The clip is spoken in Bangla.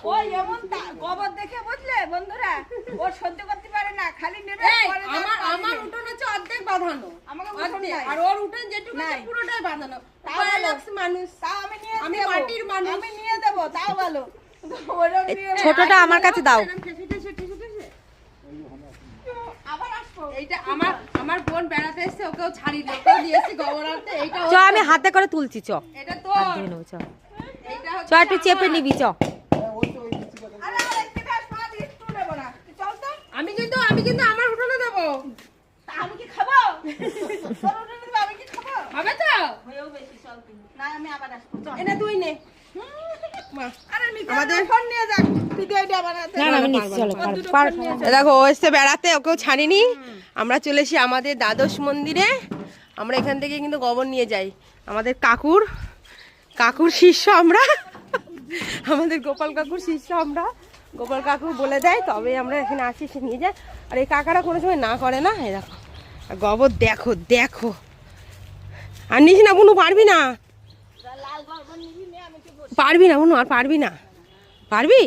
ও এমন গোবর দেখে বুঝলে বন্ধুরা, ও সহ্য করতে পারে না, খালি নেবে। আমার উঠোন হচ্ছে অর্ধেক বাঁধানো, আমাকে আর ওর উঠোন যেটুকু আছে পুরোটাই বাঁধানো। মানুষ, তাও আমি মাটির মানুষ, আমি নিয়ে দেবো, তাও ভালো। ছোটটা আমার কাছে দাও। আবার আসবো। এইটা আমার বোন বেড়াতে এসেছে, ওকেও ছাড়ি ওকেও দিয়েছি গোবর আনতে। এইটা চ আমি হাতে করে তুলছি, চ এটা তো হাত দিয়ে নেবো, চ এইটা চ একটু চেপে নিবি, চ। আরে একটু বেশ পা দিয়ে একটু নেবো না, চল তো। আমি কিন্তু আমার উঠোনে দেবো। তা আমি কি খাবো? তোর উঠে নেবে, আমি কি খাবো? হবে তো? হয়েও বেশি, চল তুই। না আমি আবার আসবো, চল। এটা তুই নে। আরে আমাদের ফোন নিয়ে যাক, তুই দিয়ে এটা বানাতে। না না আমি নিচ্ছি, চলো দেখো ও এসছে বেড়াতে, ওকেও ছাড়িনি। আমরা চলে এসেছি আমাদের দ্বাদশ মন্দিরে। আমরা এখান থেকে কিন্তু গোবর নিয়ে যাই আমাদের কাকুর শিষ্য আমরা, আমাদের গোপাল কাকুর শিষ্য আমরা। গোপাল কাকু বলে দেয় তবে আমরা এখানে আসি, সে নিয়ে যায়। আর এই কাকারা কোনো সময় না করে না। এই দেখো আর গোবর, দেখো দেখো। আর নিস না বুনু, পারবি না, পারবি না বুনু, আর পারবি না, পারবি?